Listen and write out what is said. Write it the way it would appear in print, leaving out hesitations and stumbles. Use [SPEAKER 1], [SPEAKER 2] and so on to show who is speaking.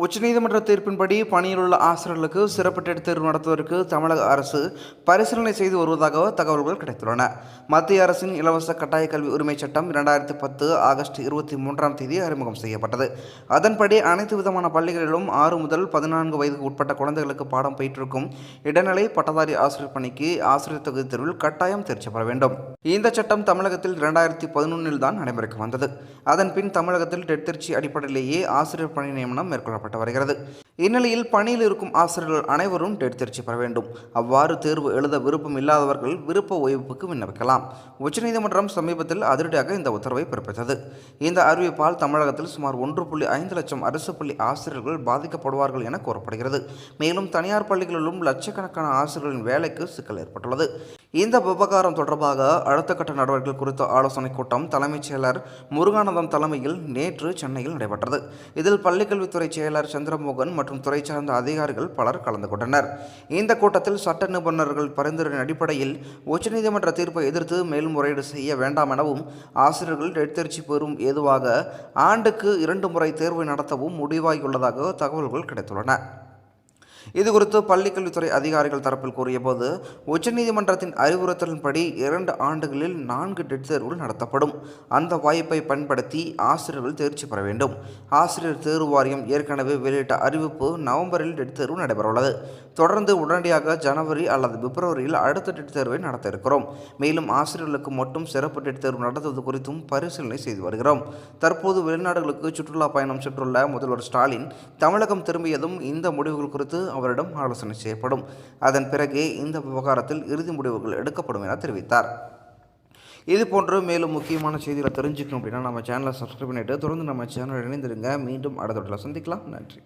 [SPEAKER 1] உச்சநீதிமன்ற தீர்ப்பின்படி பணியில் உள்ள ஆசிரியர்களுக்கு சிறப்பு டெட் தேர்வு நடத்துவதற்கு தமிழக அரசு பரிசீலனை செய்து வருவதாக தகவல்கள் கிடைத்துள்ளன. மத்திய அரசின் இலவச கட்டாய கல்வி உரிமை சட்டம் 2010 ஆகஸ்ட் 23 அறிமுகம் செய்யப்பட்டது. அதன்படி அனைத்து விதமான பள்ளிகளிலும் 6 முதல் 14 வயதுக்கு உட்பட்ட குழந்தைகளுக்கு பாடம் பயிற்றிருக்கும் இடைநிலை பட்டதாரி ஆசிரியர் பணிக்கு ஆசிரியர் தகுதி தேர்வில் கட்டாயம் தேர்ச்சி பெற வேண்டும். இந்த சட்டம் தமிழகத்தில் 2011 தான் நடைமுறைக்கு வந்தது. அதன் பின் தமிழகத்தில் டெட் தேர்ச்சி அடிப்படையிலேயே ஆசிரியர் பணி நியமனம் மேற்கொள்ளப்பட்டது வருகிறது. இந்நிலையில் பணியில் இருக்கும் ஆசிரியர்கள் அனைவரும் டெட் தேர்ச்சி பெற வேண்டும். அவ்வாறு தேர்வு எழுத விருப்பம் இல்லாதவர்கள் விருப்ப ஓய்வுக்கு விண்ணப்பிக்கலாம். உச்சநீதிமன்றம் சமீபத்தில் அதிரடியாக இந்த உத்தரவை பிறப்பித்தது. இந்த அறிவிப்பால் தமிழகத்தில் சுமார் 1.5 லட்சம் அரசு பள்ளி ஆசிரியர்கள் பாதிக்கப்படுவார்கள் என கூறப்படுகிறது. மேலும் தனியார் பள்ளிகளிலும் லட்சக்கணக்கான ஆசிரியர்களின் வேலைக்கு சிக்கல் ஏற்பட்டுள்ளது. இந்த விவகாரம் தொடர்பாக அடுத்த கட்ட நடவடிக்கைகள் குறித்த ஆலோசனைக் கூட்டம் தலைமைச் செயலர் முருகானந்தம் தலைமையில் நேற்று சென்னையில் நடைபெற்றது. இதில் பள்ளிக்கல்வித்துறை செயலர் சந்திரமோகன் மற்றும் துறை சார்ந்த அதிகாரிகள் பலர் கலந்து கொண்டனர். இந்த கூட்டத்தில் சட்ட நிபுணர்கள் பரிந்துரையின் அடிப்படையில் உச்சநீதிமன்ற தீர்ப்பை எதிர்த்து மேல்முறையீடு செய்ய வேண்டாம் எனவும், ஆசிரியர்கள் டெட் தேர்ச்சி பெறும் ஏதுவாக ஆண்டுக்கு 2 முறை தேர்வை நடத்தவும் முடிவாகியுள்ளதாக தகவல்கள் கிடைத்துள்ளன. இதுகுறித்து பள்ளிக்கல்வித்துறை அதிகாரிகள் தரப்பில் கூறியபோது, உச்சநீதிமன்றத்தின் அறிவுறுத்தலின்படி 2 ஆண்டுகளில் 4 டெட் தேர்வுகள் நடத்தப்படும். அந்த வாய்ப்பை பயன்படுத்தி ஆசிரியர்கள் தேர்ச்சி பெற வேண்டும். ஆசிரியர் தேர்வு வாரியம் ஏற்கனவே வெளியிட்ட அறிவிப்பு நவம்பரில் டெட் தேர்வு நடைபெறவுள்ளது. தொடர்ந்து உடனடியாக ஜனவரி அல்லது பிப்ரவரியில் அடுத்த டெட் தேர்வை நடத்த இருக்கிறோம். மேலும் ஆசிரியர்களுக்கு மட்டும் சிறப்பு டெட் தேர்வு நடத்துவது குறித்தும் பரிசீலனை செய்து வருகிறோம். தற்போது வெளிநாடுகளுக்கு சுற்றுலா பயணம் சென்றுள்ள முதல்வர் ஸ்டாலின் தமிழகம் திரும்பியதும் இந்த முடிவுகள் குறித்து அவரிடம் ஆலோசனை செய்யப்படும். அதன் பிறகே இந்த விவகாரத்தில் இறுதி முடிவுகள் எடுக்கப்படும் என தெரிவித்தார். இதுபோன்று மேலும் முக்கியமான செய்திகளை தெரிஞ்சுக்கணும் அப்படின்னா நம்ம சேனலை சப்ஸ்கிரைப் பண்ணிட்டு தொடர்ந்து நம்ம சேனலை இணைந்திருங்க. மீண்டும் அடுத்த வீடியோவில் சந்திக்கலாம். நன்றி.